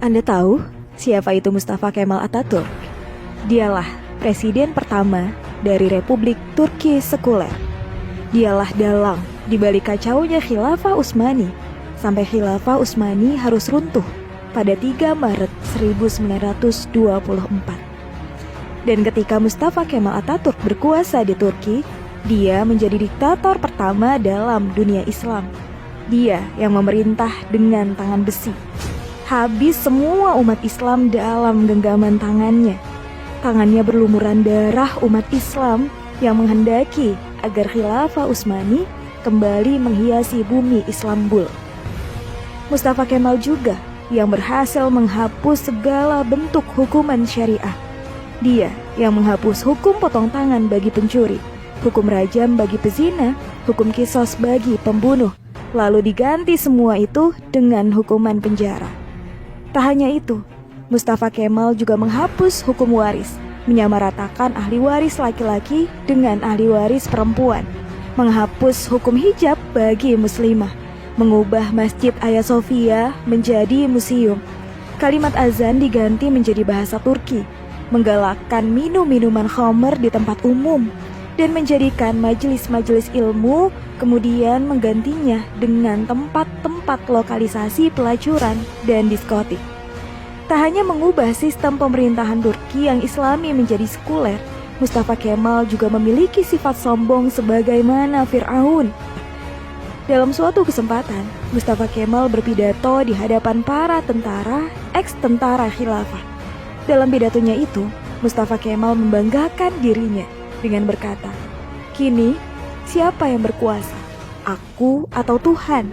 Anda tahu siapa itu Mustafa Kemal Atatürk? Dialah presiden pertama dari Republik Turki sekuler. Dialah dalang di balik kacaunya Khilafah Utsmani sampai Khilafah Utsmani harus runtuh pada 3 Maret 1924. Dan ketika Mustafa Kemal Atatürk berkuasa di Turki, dia menjadi diktator pertama dalam dunia Islam. Dia yang memerintah dengan tangan besi. Habis semua umat Islam dalam genggaman tangannya. Tangannya berlumuran darah umat Islam yang menghendaki agar Khilafah Utsmani kembali menghiasi bumi Istanbul. Mustafa Kemal juga yang berhasil menghapus segala bentuk hukuman syariah. Dia yang menghapus hukum potong tangan bagi pencuri, hukum rajam bagi pezina, hukum kisos bagi pembunuh, lalu diganti semua itu dengan hukuman penjara. Tak hanya itu, Mustafa Kemal juga menghapus hukum waris, menyamaratakan ahli waris laki-laki dengan ahli waris perempuan, menghapus hukum hijab bagi muslimah, mengubah Masjid Hagia Sophia menjadi museum. Kalimat azan diganti menjadi bahasa Turki, menggalakkan minum-minuman khamr di tempat umum, dan menjadikan majelis-majelis ilmu, kemudian menggantinya dengan tempat-tempat lokalisasi pelacuran dan diskotik. Tak hanya mengubah sistem pemerintahan Turki yang islami menjadi sekuler, Mustafa Kemal juga memiliki sifat sombong sebagaimana Fir'aun. Dalam suatu kesempatan, Mustafa Kemal berpidato di hadapan para tentara, ex-tentara khilafah. Dalam pidatonya itu, Mustafa Kemal membanggakan dirinya dengan berkata, "Kini, siapa yang berkuasa? Aku atau Tuhan?"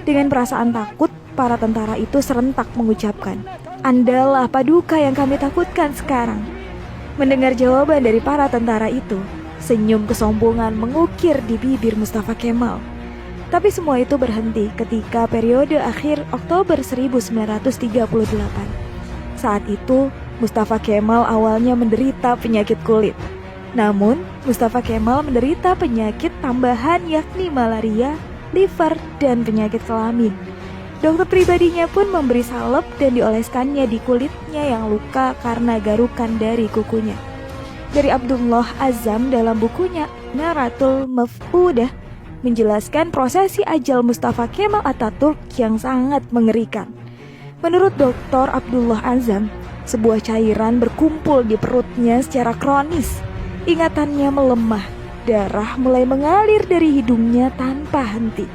Dengan perasaan takut, para tentara itu serentak mengucapkan, "Andalah paduka yang kami takutkan sekarang." Mendengar jawaban dari para tentara itu, senyum kesombongan mengukir di bibir Mustafa Kemal. Tapi semua itu berhenti ketika periode akhir Oktober 1938. Saat itu, Mustafa Kemal awalnya menderita penyakit kulit. Namun, Mustafa Kemal menderita penyakit tambahan yakni malaria, liver, dan penyakit kelamin. Dokter pribadinya pun memberi salep dan dioleskannya di kulitnya yang luka karena garukan dari kukunya. Dari Abdullah Azzam dalam bukunya Naratul Maf'udah menjelaskan prosesi ajal Mustafa Kemal Atatürk yang sangat mengerikan. Menurut Dr. Abdullah Azzam, sebuah cairan berkumpul di perutnya secara kronis. Ingatannya melemah, darah mulai mengalir dari hidungnya tanpa henti.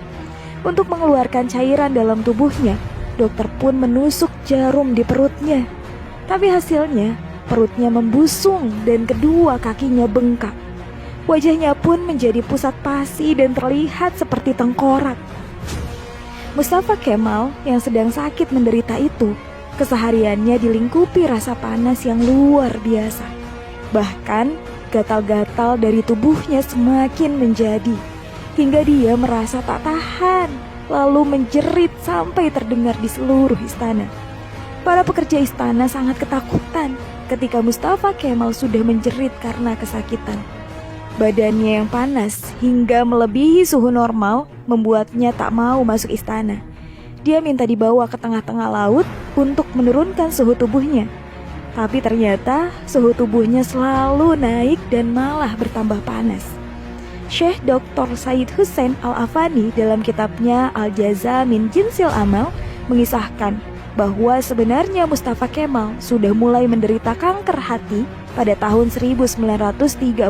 Untuk mengeluarkan cairan dalam tubuhnya, dokter pun menusuk jarum di perutnya. Tapi hasilnya, perutnya membusung dan kedua kakinya bengkak. Wajahnya pun menjadi pusat pasi dan terlihat seperti tengkorak. Mustafa Kemal yang sedang sakit menderita itu, kesehariannya dilingkupi rasa panas yang luar biasa. Bahkan, gatal-gatal dari tubuhnya semakin menjadi, hingga dia merasa tak tahan, lalu menjerit sampai terdengar di seluruh istana. Para pekerja istana sangat ketakutan ketika Mustafa Kemal sudah menjerit karena kesakitan. Badannya yang panas hingga melebihi suhu normal membuatnya tak mau masuk istana. Dia minta dibawa ke tengah-tengah laut untuk menurunkan suhu tubuhnya. Tapi ternyata suhu tubuhnya selalu naik dan malah bertambah panas. Syekh Dr. Said Hussein Al-Afani dalam kitabnya Al-Jaza min Jinsil Amal mengisahkan bahwa sebenarnya Mustafa Kemal sudah mulai menderita kanker hati pada tahun 1936.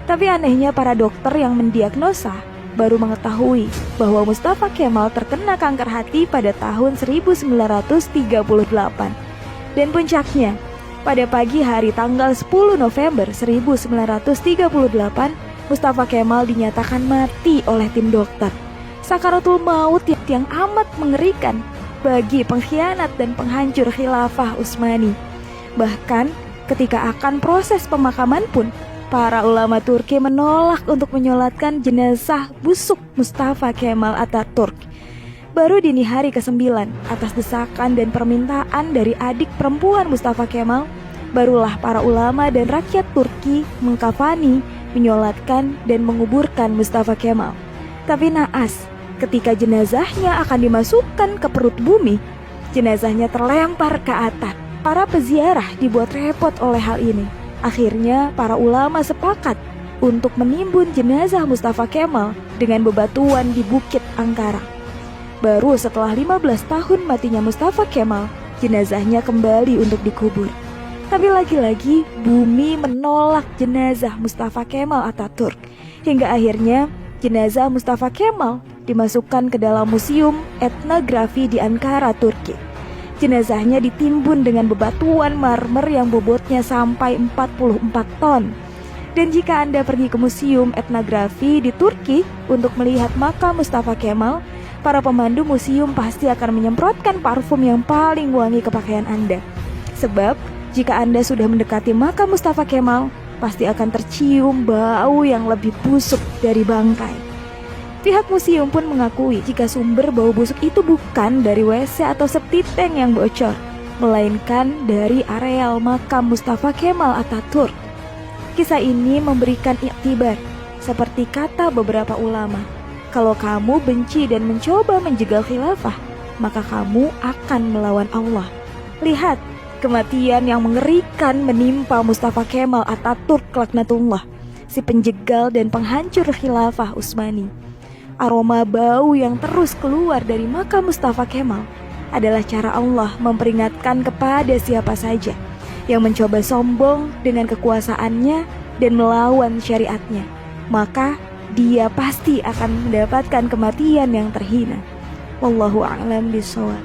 Tapi anehnya para dokter yang mendiagnosa baru mengetahui bahwa Mustafa Kemal terkena kanker hati pada tahun 1938. Dan puncaknya, pada pagi hari tanggal 10 November 1938, Mustafa Kemal dinyatakan mati oleh tim dokter. Sakaratul maut yang amat mengerikan bagi pengkhianat dan penghancur Khilafah Utsmani. Bahkan ketika akan proses pemakaman pun, para ulama Turki menolak untuk menyolatkan jenazah busuk Mustafa Kemal Atatürk. Baru dini hari ke-9, atas desakan dan permintaan dari adik perempuan Mustafa Kemal, barulah para ulama dan rakyat Turki mengkafani, menyolatkan, dan menguburkan Mustafa Kemal. Tapi naas, ketika jenazahnya akan dimasukkan ke perut bumi, Jenazahnya terlempar ke atap. Para peziarah dibuat repot oleh hal ini. Akhirnya para ulama sepakat untuk menimbun jenazah Mustafa Kemal dengan bebatuan di Bukit Angkara. Baru setelah 15 tahun matinya Mustafa Kemal, jenazahnya kembali untuk dikubur. Tapi lagi-lagi bumi menolak jenazah Mustafa Kemal Atatürk. Hingga akhirnya jenazah Mustafa Kemal dimasukkan ke dalam museum etnografi di Ankara, Turki. Jenazahnya ditimbun dengan bebatuan marmer yang bobotnya sampai 44 ton. Dan jika Anda pergi ke museum etnografi di Turki untuk melihat makam Mustafa Kemal, para pemandu museum pasti akan menyemprotkan parfum yang paling wangi ke pakaian Anda. Sebab jika Anda sudah mendekati makam Mustafa Kemal, pasti akan tercium bau yang lebih busuk dari bangkai. Pihak museum pun mengakui jika sumber bau busuk itu bukan dari WC atau septic tank yang bocor, melainkan dari areal makam Mustafa Kemal Atatürk. Kisah ini memberikan iktibar, seperti kata beberapa ulama, kalau kamu benci dan mencoba menjegal khilafah, maka kamu akan melawan Allah. Lihat, kematian yang mengerikan menimpa Mustafa Kemal Atatürk laknatullah, si penjegal dan penghancur khilafah Utsmani. Aroma bau yang terus keluar dari makam Mustafa Kemal adalah cara Allah memperingatkan kepada siapa saja yang mencoba sombong dengan kekuasaannya dan melawan syariatnya, maka dia pasti akan mendapatkan kematian yang terhina. Wallahu a'lam bishawab.